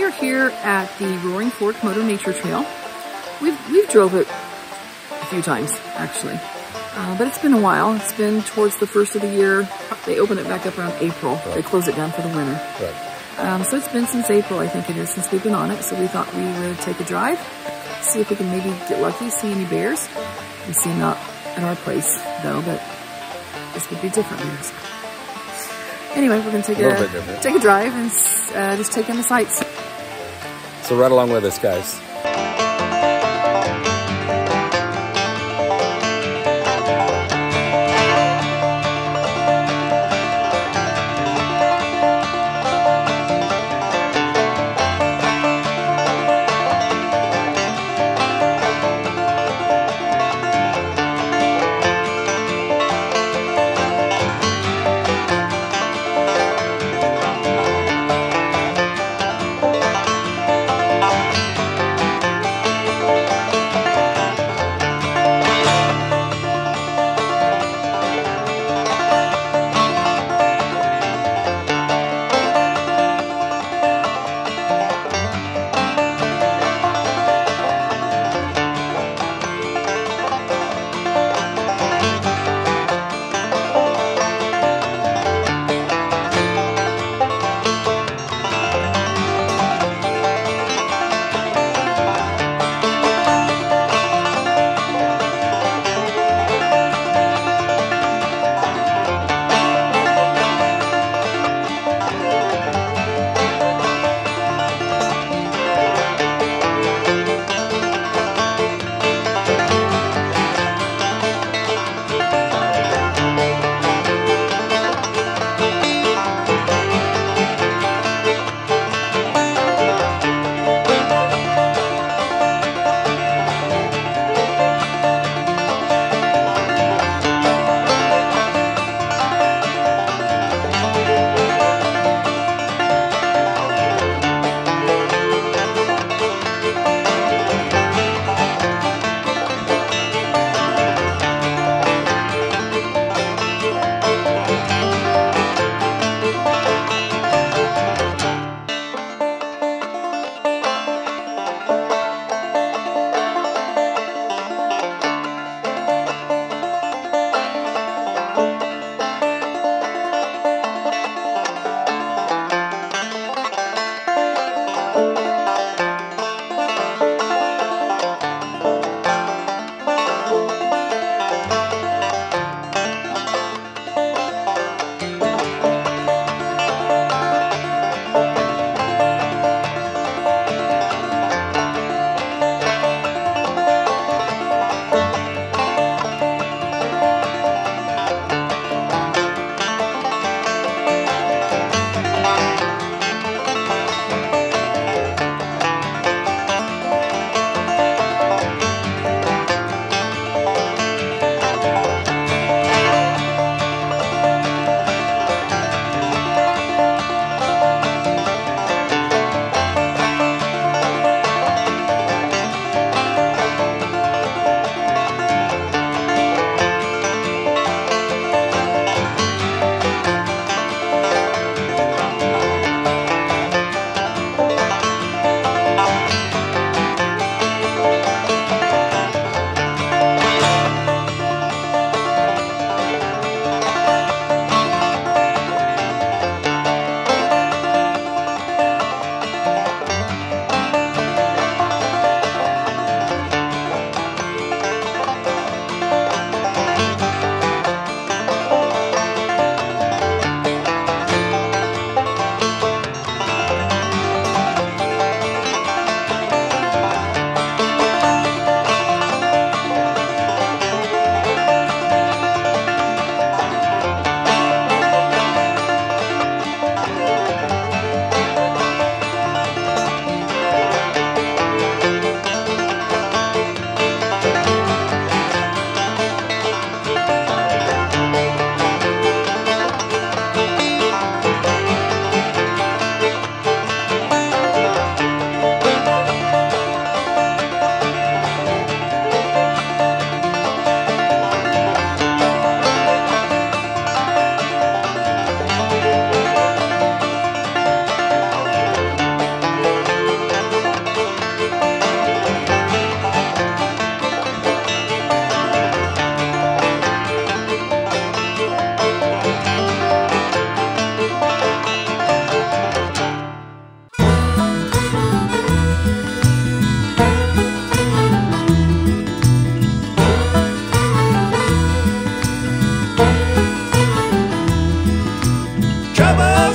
we are here at the Roaring Fork Moto Nature Trail. We've drove it a few times, actually, but it's been a while. It's been towards the first of the year. They open it back up around April. Right. They close it down for the winter. Right. So it's been since April, I think it is, since we've been on it. So we thought we would take a drive, see if we can maybe get lucky, see any bears. We see not at our place, though, but this would be different bears. Anyway, we're going to take a drive and just take in the sights. So right along with us, guys.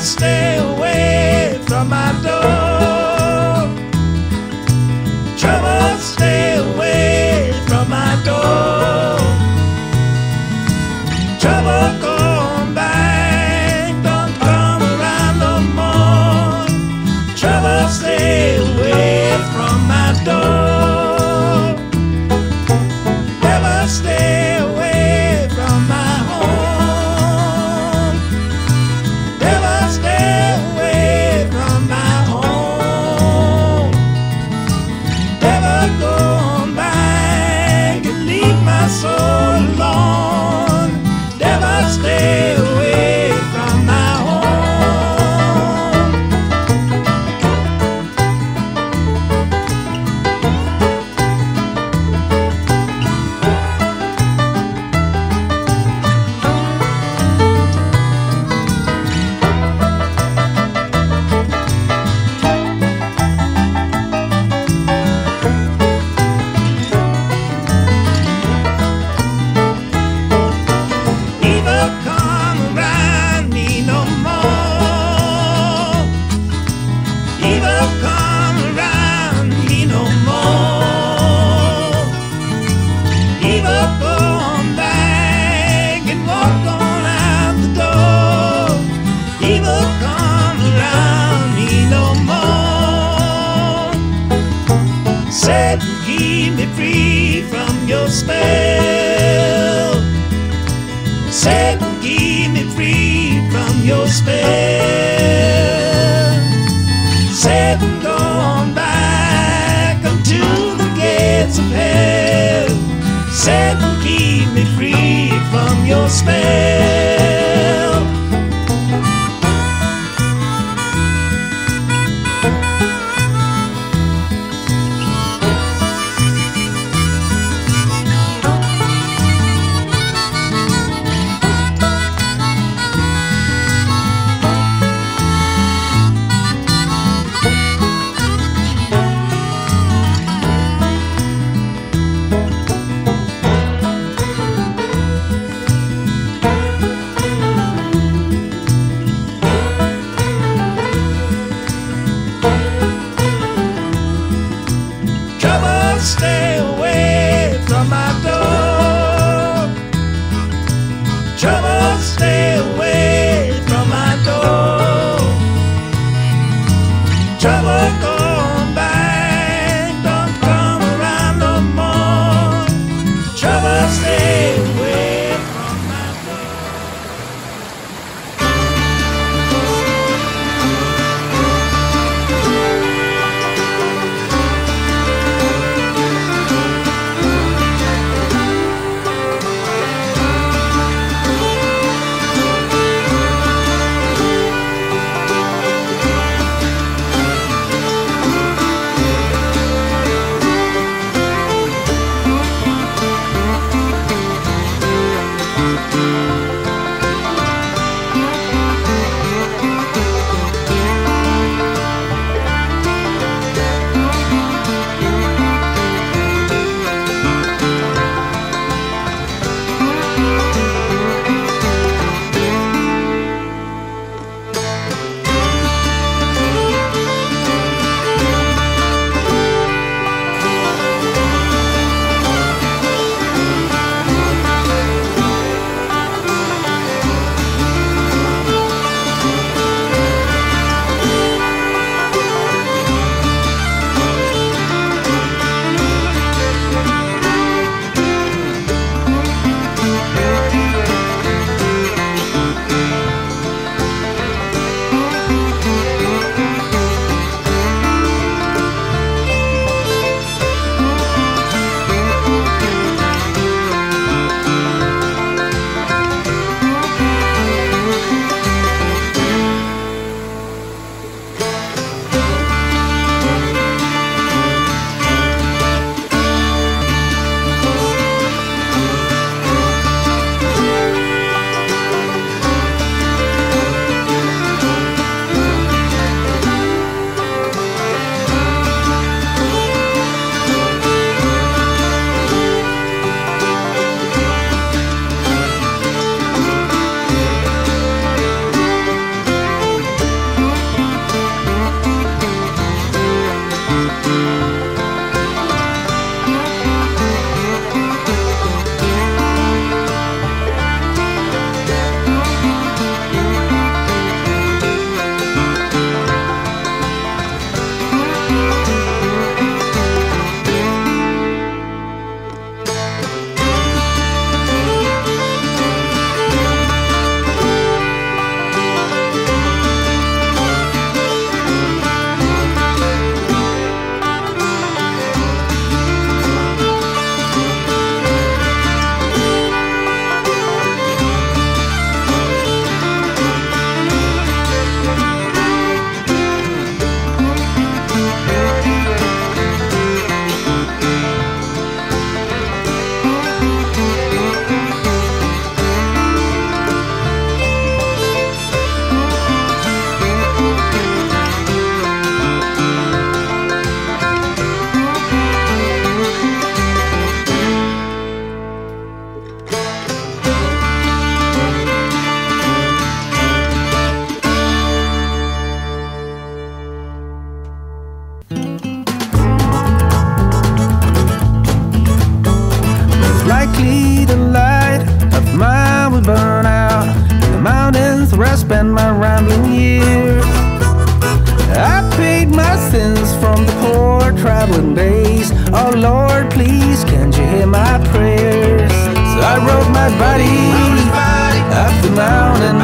stay away from my door. Trouble, stay away from my door. Trouble, come back, don't come around no more. Trouble, stay away from my door. Never stay away from my home. Never stay away from my home. Never go back and leave my soul alone. Never stay away from my home. Never come around me no more. Never come around me no more. Never come back and walk on out the door. Never come around me no more. Satan, keep me free from your spell. Satan, keep me free from your spell. Satan, go on back unto the gates of hell. Satan, keep me free from your spell. Trouble, stay away from my door. Trouble, stay away from my door. Trouble, come back, don't come around no more. Trouble, stay away from my door. I spent my rambling years. I paid my sins from the poor traveling days. Oh Lord, please, can't you hear my prayers? So I rode my body up the mountain,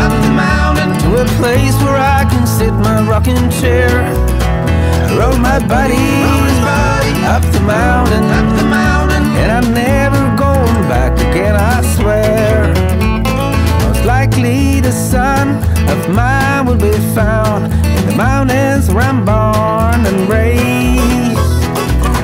to a place where I can sit my rocking chair. I rode my body up the mountain, and I'm never going back again, I swear. Most likely the son of mine will be found in the mountains where I'm born and raised.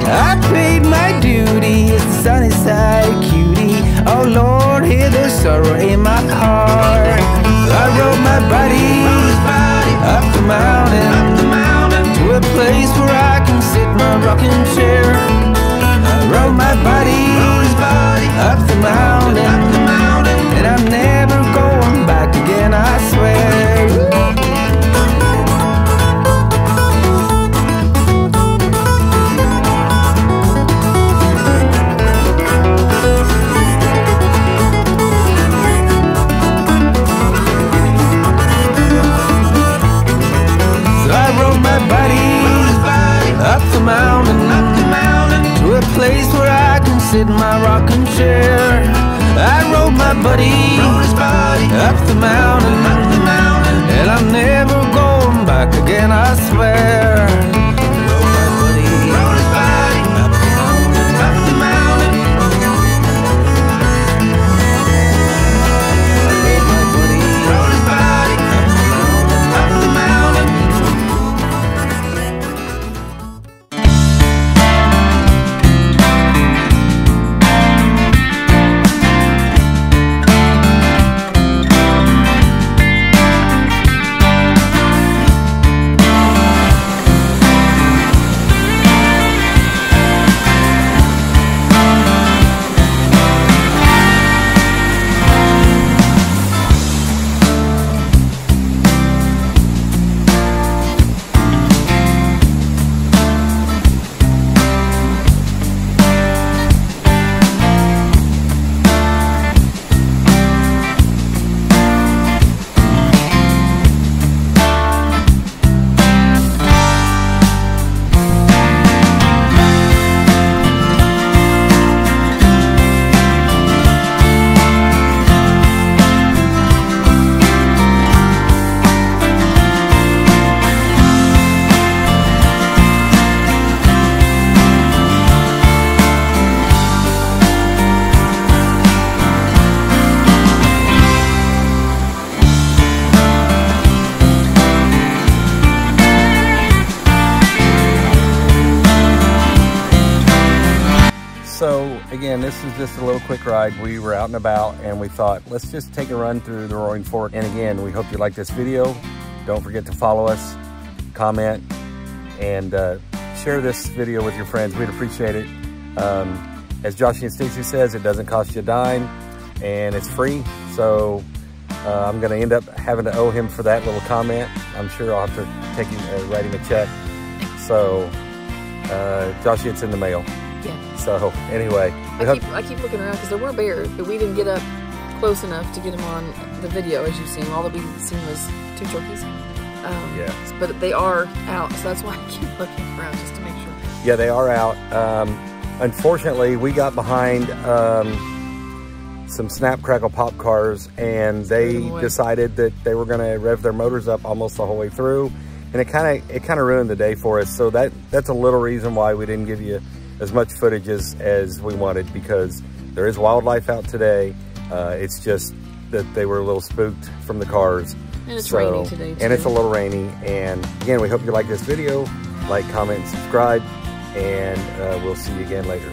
I paid my duty as the sunny side cutie. Oh Lord, hear the sorrow in my heart. So I rode my body up the mountain, to a place where I can sit my rocking chair. I rode my body up the mountain, and I'm never going back again, I swear. Up the mountain, to a place where I can sit in my rocking chair. I rode my buddy up the mountain, and I'm never going back again, I swear. So again, this is just a little quick ride. We were out and about and we thought, let's just take a run through the Roaring Fork. And again, we hope you like this video. Don't forget to follow us, comment, and share this video with your friends. We'd appreciate it. As Joshie and Stacy says, it doesn't cost you a dime and it's free. So I'm gonna end up having to owe him for that little comment. I'm sure I'll have to take him, write him a check. So Joshie, it's in the mail. Yeah. So anyway, I keep looking around because there were bears, but we didn't get up close enough to get them on the video. As you've seen, all that we've seen was 2 turkeys. Yeah. But they are out, so that's why I keep looking around just to make sure. Yeah, they are out. Unfortunately, we got behind some Snap Crackle Pop cars, and they decided that they were going to rev their motors up almost the whole way through, and it kind of ruined the day for us. So that's a little reason why we didn't give you as much footage as we wanted, because there is wildlife out today. It's just that they were a little spooked from the cars. And it's raining today too. And it's a little rainy. And again, we hope you like this video. Like, comment, and subscribe. And we'll see you again later.